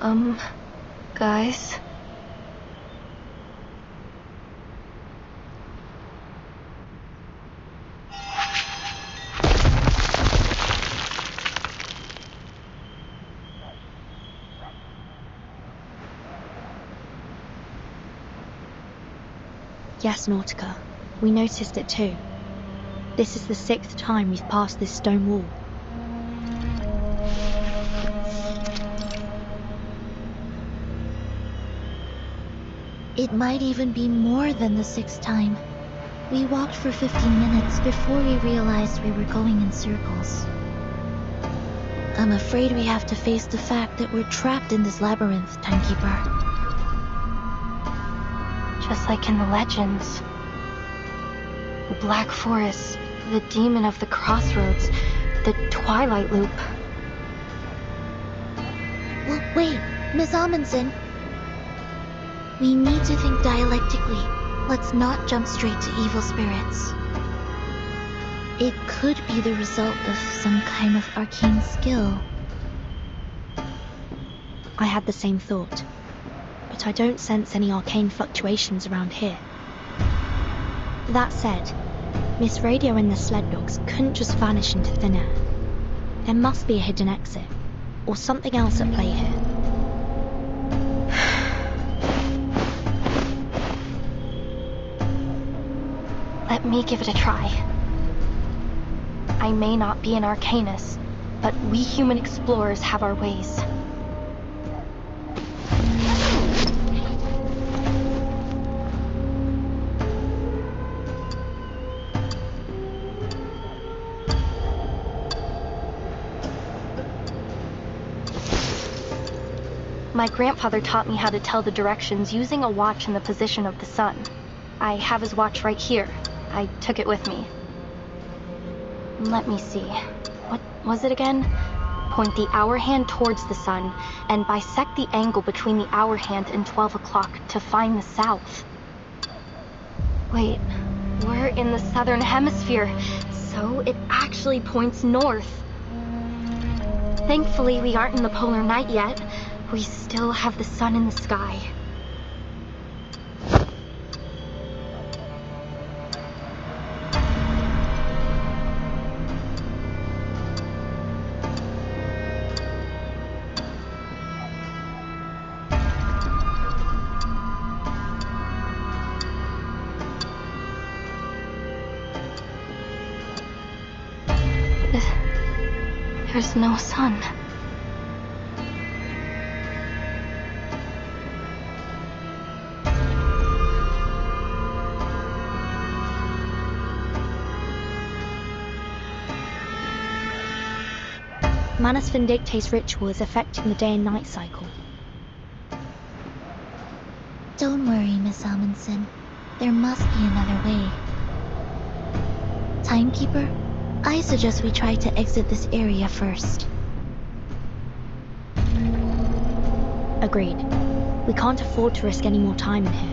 Guys? Yes, Nautica. We noticed it too. This is the 6th time we've passed this stone wall. It might even be more than the 6th time. We walked for 15 minutes before we realized we were going in circles. I'm afraid we have to face the fact that we're trapped in this labyrinth, Timekeeper. Just like in the legends. The Black Forest, the Demon of the Crossroads, the Twilight Loop. Well, wait, Miss Amundsen. We need to think dialectically. Let's not jump straight to evil spirits. It could be the result of some kind of arcane skill. I had the same thought, but I don't sense any arcane fluctuations around here. That said, Miss Radio and the sled dogs couldn't just vanish into thin air. There must be a hidden exit, or something else at play here. Let me give it a try. I may not be an arcanist, but we human explorers have our ways. My grandfather taught me how to tell the directions using a watch in the position of the sun. I have his watch right here. I took it with me. Let me see. What was it again? Point the hour hand towards the sun, and bisect the angle between the hour hand and 12 o'clock to find the south. Wait, we're in the southern hemisphere, so it actually points north. Thankfully, we aren't in the polar night yet. We still have the sun in the sky. There's no sun. Manus Vindictae's ritual is affecting the day and night cycle. Don't worry, Miss Amundsen. There must be another way. Timekeeper, I suggest we try to exit this area first. Agreed. We can't afford to risk any more time in here.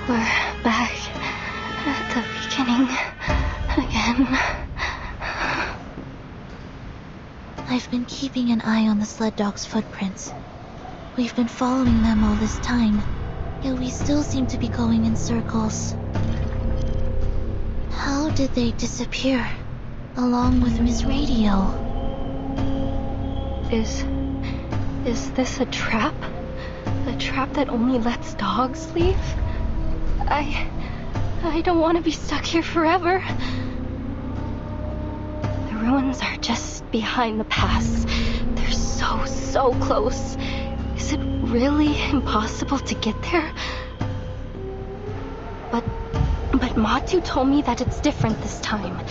We're back at the beginning again. I've been keeping an eye on the sled dog's footprints. We've been following them all this time, yet we still seem to be going in circles. How did they disappear, along with Miss Radio? Is this a trap? A trap that only lets dogs leave? I don't want to be stuck here forever. The ruins are just behind the pass. They're so close. Is it really impossible to get there? But Matu told me that it's different this time.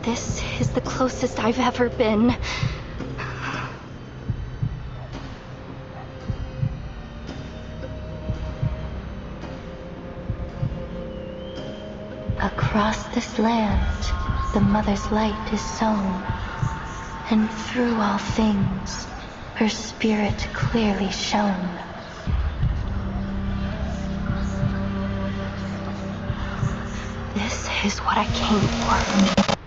This is the closest I've ever been. Across this land, the Mother's light is sown, and through all things, her spirit clearly shone. This is what I came for.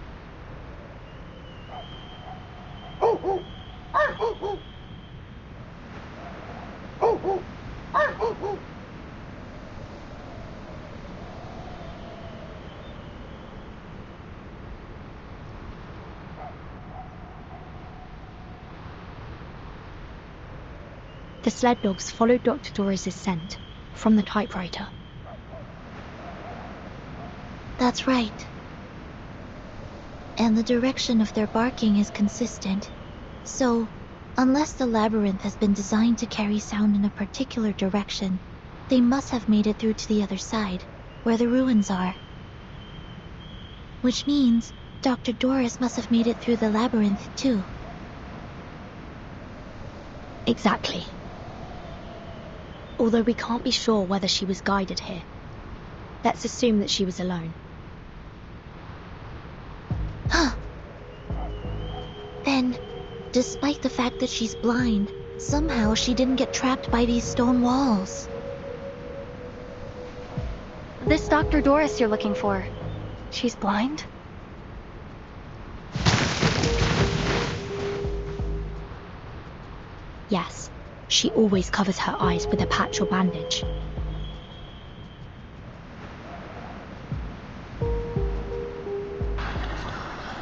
The sled dogs followed Dr. Doris's scent from the typewriter. That's right. And the direction of their barking is consistent. So, unless the labyrinth has been designed to carry sound in a particular direction, they must have made it through to the other side, where the ruins are. Which means Dr. Doris must have made it through the labyrinth too. Exactly. Although we can't be sure whether she was guided here. Let's assume that she was alone. Then, despite the fact that she's blind, somehow she didn't get trapped by these stone walls. This Dr. Doris you're looking for, she's blind? Yes, she always covers her eyes with a patch or bandage.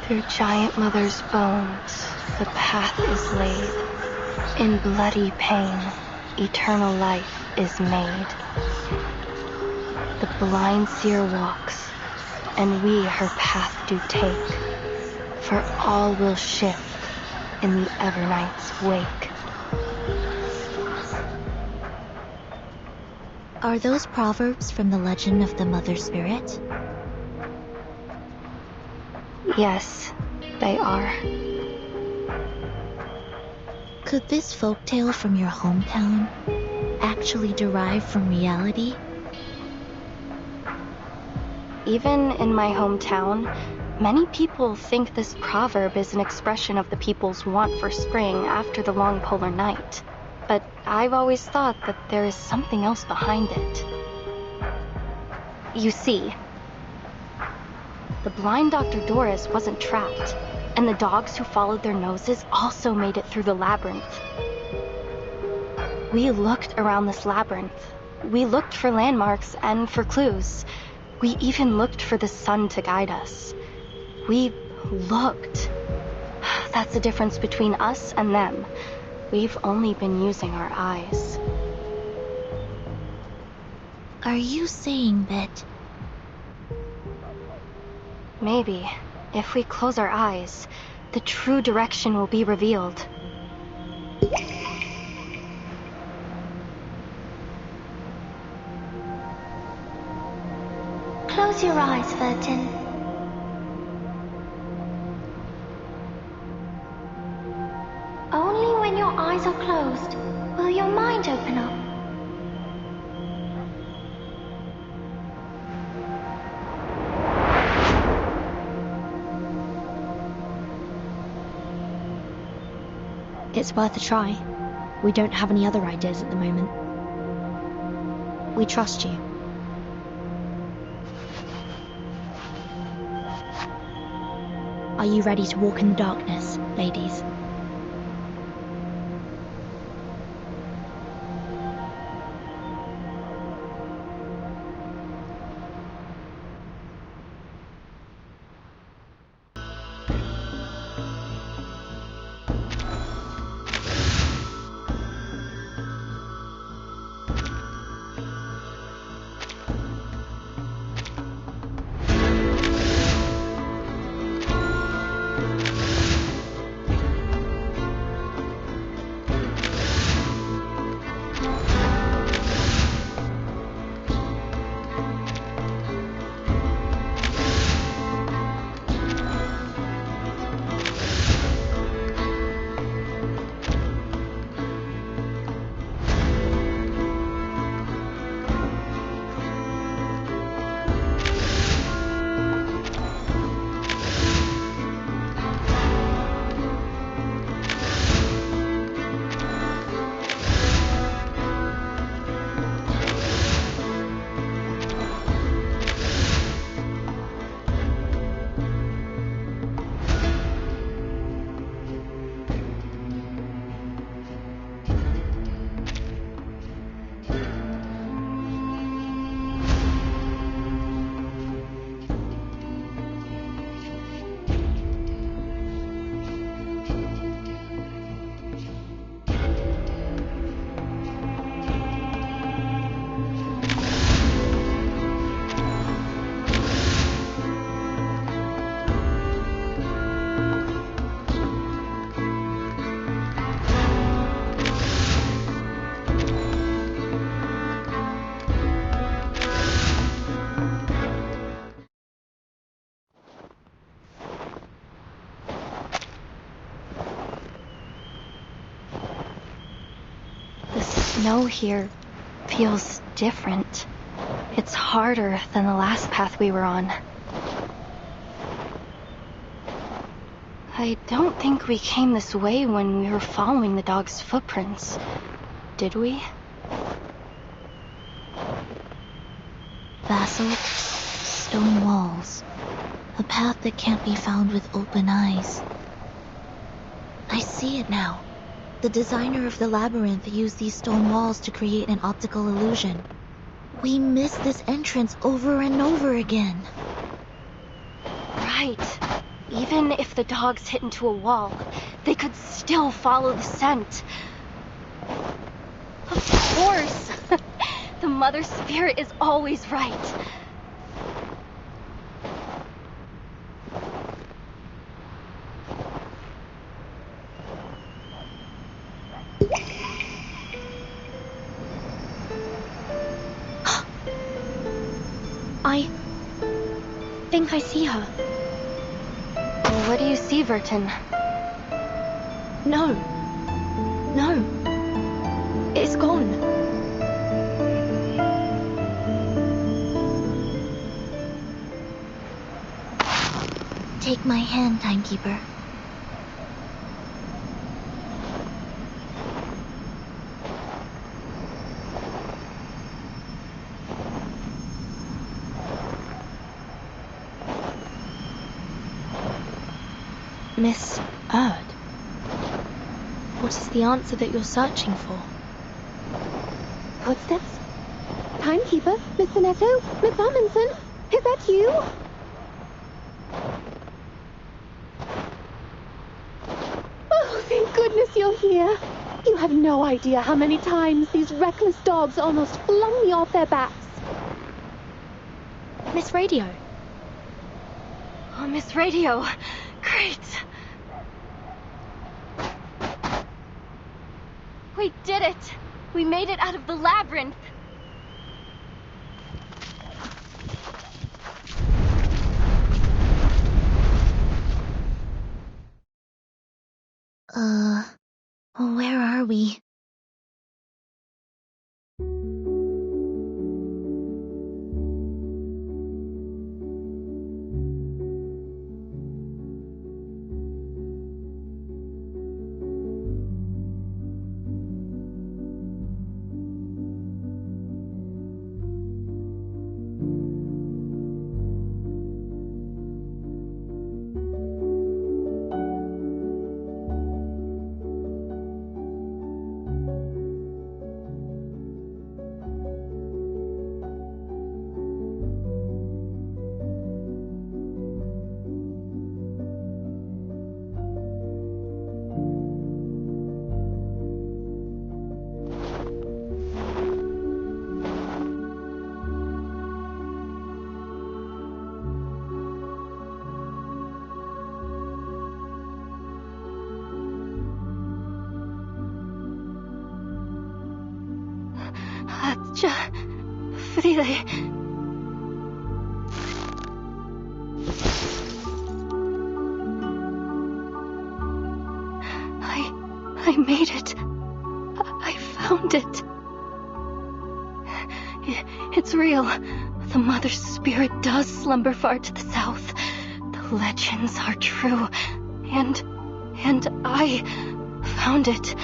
Through Giant Mother's bones, the path is laid. In bloody pain, eternal life is made. The blind seer walks, and we her path do take. For all will shift in the Evernight's wake. Are those proverbs from the legend of the Mother Spirit? Yes, they are. Could this folktale from your hometown actually derive from reality? Even in my hometown, many people think this proverb is an expression of the people's want for spring after the long polar night. But I've always thought that there is something else behind it. You see, the blind Dr. Doris wasn't trapped, and the dogs who followed their noses also made it through the labyrinth. We looked around this labyrinth. We looked for landmarks and for clues. We even looked for the sun to guide us. We looked. That's the difference between us and them. We've only been using our eyes. Are you saying that... Maybe, if we close our eyes, the true direction will be revealed. Close your eyes, Vertin. Only when your eyes are closed will your mind open up. It's worth a try. We don't have any other ideas at the moment. We trust you. Are you ready to walk in the darkness, ladies? snow here feels different. It's harder than the last path we were on. I don't think we came this way when we were following the dog's footprints, did we? Basalt, stone walls, a path that can't be found with open eyes. I see it now. The designer of the labyrinth used these stone walls to create an optical illusion. We missed this entrance over and over again. Right. Even if the dogs hit into a wall, they could still follow the scent. Of course! The Mother Spirit is always right. I think I see her. What do you see, Vertin? No. It's gone. Take my hand, Timekeeper. Miss Erd? What is the answer that you're searching for? Footsteps? Timekeeper? Mr. Netto? Miss Amundsen? Is that you? Oh, thank goodness you're here. You have no idea how many times these reckless dogs almost flung me off their backs. Miss Radio. Oh, Miss Radio. Great. We did it! We made it out of the labyrinth! Where are we? I made it. I found it. It's real. The Mother Spirit does slumber far to the south. The legends are true. And I found it.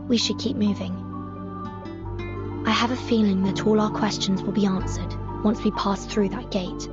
We should keep moving. I have a feeling that all our questions will be answered once we pass through that gate.